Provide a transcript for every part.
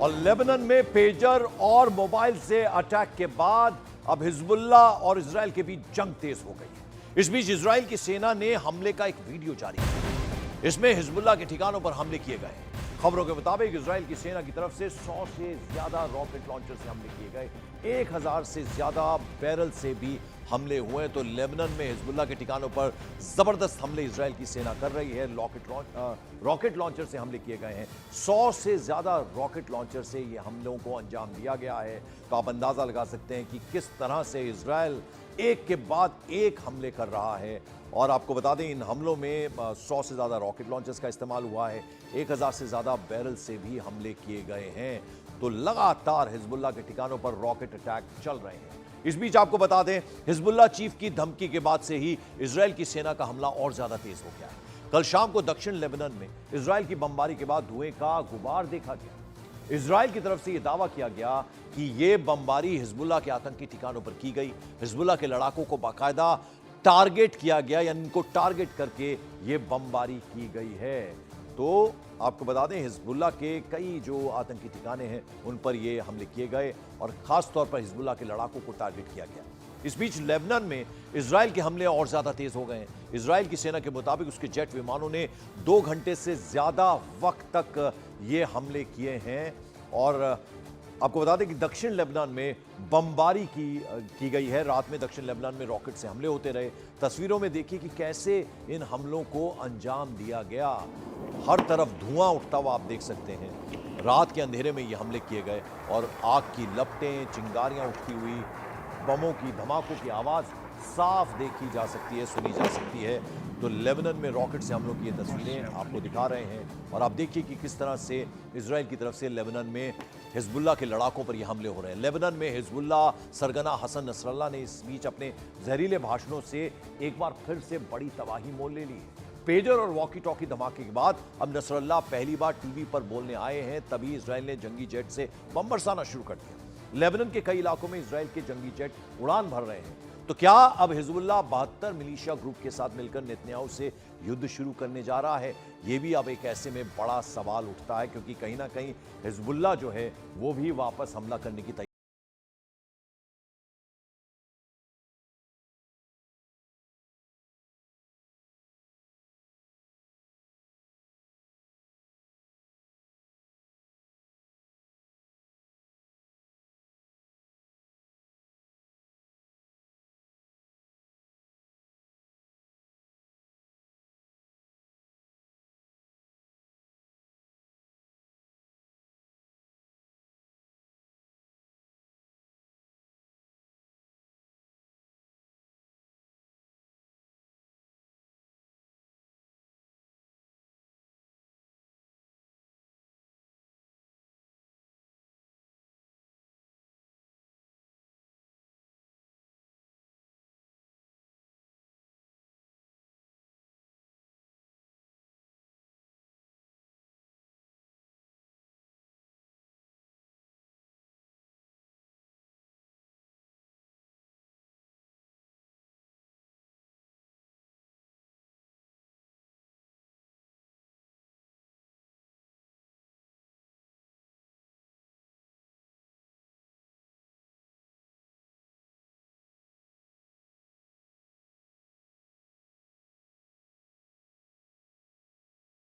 और लेबनान में पेजर और मोबाइल से अटैक के बाद अब हिजबुल्लाह और इजराइल के बीच जंग तेज हो गई है। इस बीच इजराइल की सेना ने हमले का एक वीडियो जारी किया। इसमें हिजबुल्लाह के ठिकानों पर हमले किए गए। खबरों के मुताबिक इजराइल की सेना की तरफ से 100 से ज्यादा रॉकेट लॉन्चर से हमले किए गए। 1000 से ज्यादा बैरल से भी हमले हुए। तो लेबनान में हिजबुल्लाह के ठिकानों पर जबरदस्त हमले इजराइल की सेना कर रही है। रॉकेट लॉन्चर से हमले किए गए हैं। 100 से ज्यादा रॉकेट लॉन्चर से ये हमलों को अंजाम दिया गया है। तो आप अंदाजा लगा सकते हैं कि किस तरह से इजराइल एक के बाद एक हमले कर रहा है। और आपको बता दें, इन हमलों में 100 से ज्यादा रॉकेट लॉन्चर्स का इस्तेमाल हुआ है। 1000 से ज्यादा बैरल से भी हमले किए गए हैं। तो लगातार हिजबुल्लाह के ठिकानों पर रॉकेट अटैक चल रहे हैं। इस बीच आपको बता दें, हिजबुल्लाह चीफ की धमकी के बाद से ही इजराइल की सेना का हमला और ज्यादा तेज हो गया है। कल शाम को दक्षिण लेबनान में इजराइल की बमबारी के बाद धुएं का गुबार देखा गया। इजराइल की तरफ से यह दावा किया गया कि यह बमबारी हिजबुल्लाह के आतंकी ठिकानों पर की गई। हिजबुल्लाह के लड़ाकों को बाकायदा टारगेट किया गया, यानी इनको टारगेट करके यह बमबारी की गई है। तो आपको बता दें, हिजबुल्लाह के कई जो आतंकी ठिकाने हैं उन पर ये हमले किए गए और खास तौर पर हिजबुल्लाह के लड़ाकों को टारगेट किया गया। इस बीच लेबनान में इजराइल के हमले और ज्यादा तेज हो गए हैं। इजराइल की सेना के मुताबिक उसके जेट विमानों ने 2 घंटे से ज्यादा वक्त तक ये हमले किए हैं। और आपको बता दें कि दक्षिण लेबनान में बमबारी की गई है। रात में दक्षिण लेबनान में रॉकेट से हमले होते रहे। तस्वीरों में देखिए कि कैसे इन हमलों को अंजाम दिया गया। हर तरफ धुआं उठता हुआ आप देख सकते हैं। रात के अंधेरे में ये हमले किए गए और आग की लपटें, चिंगारियां उठती हुई, बमों की धमाकों की आवाज साफ देखी जा सकती है, सुनी जा सकती है। तो लेबनान में रॉकेट से हमलों की ये तस्वीरें आपको दिखा रहे हैं। और आप देखिए कि किस तरह से इजराइल की तरफ से लेबनान में हिजबुल्लाह के लड़ाकों पर ये हमले हो रहे हैं। लेबनान में हिजबुल्लाह सरगना हसन नसरल्लाह ने इस बीच अपने जहरीले भाषणों से एक बार फिर से बड़ी तबाही मोल ले ली है। पेजर और वॉकी टॉकी धमाके के बाद अब नसरल्लाह पहली बार टीवी पर बोलने आए हैं। तभी इजराइल ने जंगी जेट से बम बरसाना शुरू कर दिया। लेबनान के कई इलाकों में इजराइल के जंगी जेट उड़ान भर रहे हैं। तो क्या अब हिजबुल्लाह 72 मिलिशिया ग्रुप के साथ मिलकर नेतन्याहू से युद्ध शुरू करने जा रहा है? यह भी अब एक ऐसे में बड़ा सवाल उठता है, क्योंकि कहीं ना कहीं हिजबुल्लाह जो है वो भी वापस हमला करने की तैयारी।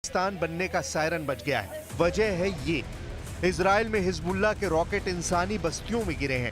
पाकिस्तान बनने का सायरन बज गया है। वजह है ये, इजराइल में हिजबुल्लाह के रॉकेट इंसानी बस्तियों में गिरे हैं।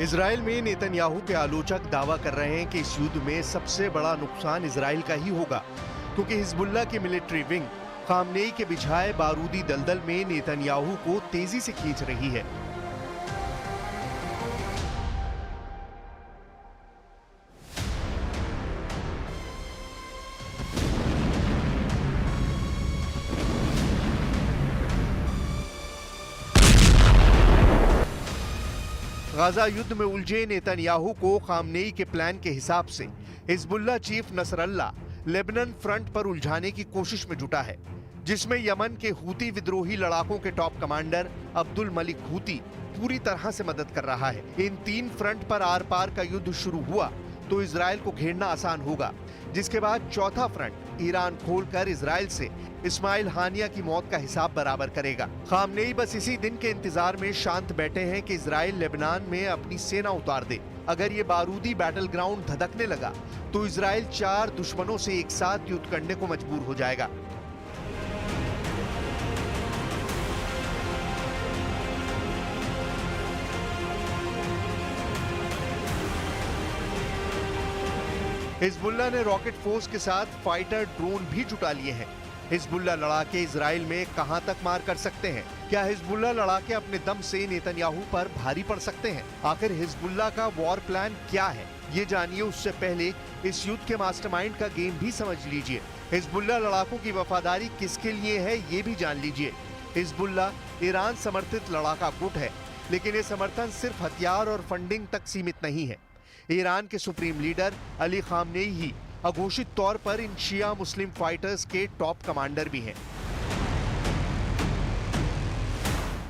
इजराइल में नेतन्याहू के आलोचक दावा कर रहे हैं कि इस युद्ध में सबसे बड़ा नुकसान इजराइल का ही होगा, क्योंकि हिजबुल्लाह की मिलिट्री विंग खामनेई के बिछाए बारूदी दलदल में नेतन्याहू को तेजी से खींच रही है। गाजा युद्ध में उलझे नेतन्याहू को खामनेई के प्लान के हिसाब से Hezbollah chief Nasrallah Lebanon front पर उलझाने की कोशिश में जुटा है, जिसमें यमन के हूती विद्रोही लड़ाकों के top commander Abdul Malik Houthi पूरी तरह से मदद कर रहा है। इन 3 फ्रंट पर आर पार का युद्ध शुरू हुआ तो इजराइल को घेरना आसान होगा, जिसके बाद चौथा फ्रंट ईरान खोलकर इजराइल से इस्माइल हानिया की मौत का हिसाब बराबर करेगा। खामनेई बस इसी दिन के इंतजार में शांत बैठे हैं कि इजराइल लेबनान में अपनी सेना उतार दे। अगर ये बारूदी बैटल ग्राउंड धधकने लगा तो इजराइल 4 दुश्मनों से एक साथ युद्ध करने को मजबूर हो जाएगा। हिजबुल्लाह ने रॉकेट फोर्स के साथ फाइटर ड्रोन भी जुटा लिए हैं। हिजबुल्लाह लड़ाके इजराइल में कहां तक मार कर सकते हैं? क्या हिजबुल्लाह लड़ाके अपने दम से नेतन्याहू पर भारी पड़ सकते हैं? आखिर हिजबुल्लाह का वॉर प्लान क्या है, ये जानिए। उससे पहले इस युद्ध के मास्टरमाइंड का गेम भी समझ लीजिए। हिजबुल्लाह लड़ाकों की वफादारी किसके लिए है, ये भी जान लीजिए। हिजबुल्लाह ईरान समर्थित लड़ाका गुट है, लेकिन ये समर्थन सिर्फ हथियार और फंडिंग तक सीमित नहीं है। ईरान के सुप्रीम लीडर अली खामनेई ही अघोषित तौर पर इन शिया मुस्लिम फाइटर्स के टॉप कमांडर भी हैं।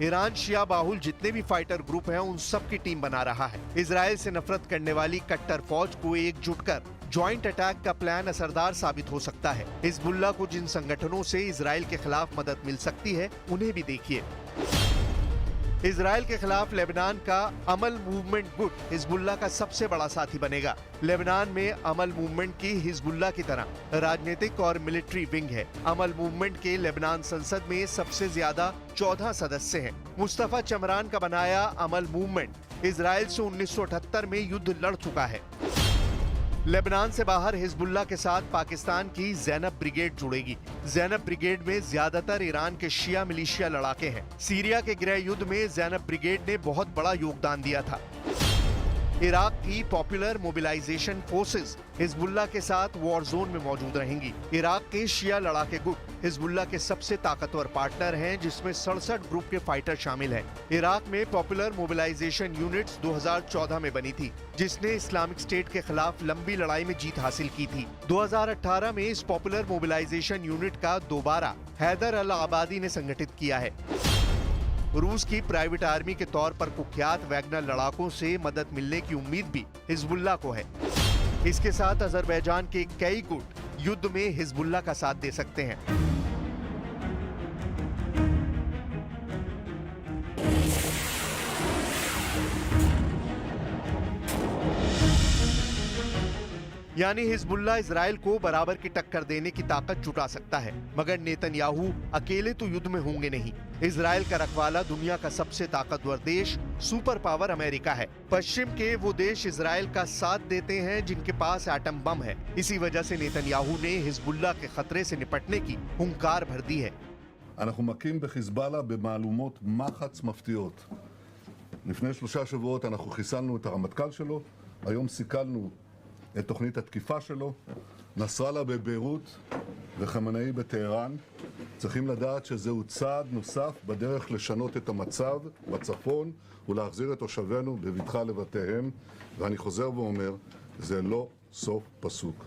ईरान शिया बाहुल जितने भी फाइटर ग्रुप हैं उन सब की टीम बना रहा है। इजराइल से नफरत करने वाली कट्टर फौज को एकजुट कर ज्वाइंट अटैक का प्लान असरदार साबित हो सकता है। हिजबुल्लाह को जिन संगठनों से इजराइल के खिलाफ मदद मिल सकती है उन्हें भी देखिए। इजराइल के खिलाफ लेबनान का अमल मूवमेंट गुट हिजबुल्लाह का सबसे बड़ा साथी बनेगा। लेबनान में अमल मूवमेंट की हिजबुल्लाह की तरह राजनीतिक और मिलिट्री विंग है। अमल मूवमेंट के लेबनान संसद में सबसे ज्यादा 14 सदस्य हैं। मुस्तफा चमरान का बनाया अमल मूवमेंट इजराइल से 1978 में युद्ध लड़ चुका है। लेबनान से बाहर हिजबुल्लाह के साथ पाकिस्तान की ज़ैनब ब्रिगेड जुड़ेगी। ज़ैनब ब्रिगेड में ज्यादातर ईरान के शिया मिलिशिया लड़ाके हैं। सीरिया के गृह युद्ध में ज़ैनब ब्रिगेड ने बहुत बड़ा योगदान दिया था। इराक की पॉपुलर मोबिलाइजेशन फोर्सेस हिजबुल्लाह के साथ वॉर जोन में मौजूद रहेंगी। इराक के शिया लड़ाके गुट हिजबुल्लाह के सबसे ताकतवर पार्टनर हैं, जिसमें 67 ग्रुप के फाइटर शामिल हैं। इराक में पॉपुलर मोबिलाइजेशन यूनिट्स 2014 में बनी थी, जिसने इस्लामिक स्टेट के खिलाफ लंबी लड़ाई में जीत हासिल की थी। 2018 में इस पॉपुलर मोबिलाइजेशन यूनिट का दोबारा हैदर अल आबादी ने संगठित किया है। रूस की प्राइवेट आर्मी के तौर पर कुख्यात वैगनर लड़ाकों से मदद मिलने की उम्मीद भी हिजबुल्लाह को है। इसके साथ अजरबैजान के कई गुट युद्ध में हिजबुल्लाह का साथ दे सकते हैं। यानी हिजबुल्लाह इजराइल को बराबर की टक्कर देने की ताकत जुटा सकता है, मगर नेतन्याहू अकेले तो युद्ध में होंगे नहीं। इजराइल का रखवाला दुनिया का सबसे ताकतवर देश सुपर पावर अमेरिका है। पश्चिम के वो देश इजराइल का साथ देते हैं जिनके पास एटम बम है। इसी वजह से नेतन्याहू ने हिजबुल्लाह के खतरे से निपटने की हुंकार भर दी है। אנחנו מכים בחיזבאללה במהלומות מחץ מפתיעות. לפני 3 שבועות אנחנו חיסלנו את הרמטכ"ל שלו, היום סיכלנו את תוכנית התקיפה שלו. נסראללה בביירות וחמינאי בטהרן צריכים לדעת שזהו צעד נוסף בדרך לשנות את המצב בצפון ולהחזיר את תושבינו בבטחה לבתיהם, ואני חוזר ואומר, זה לא סוף פסוק.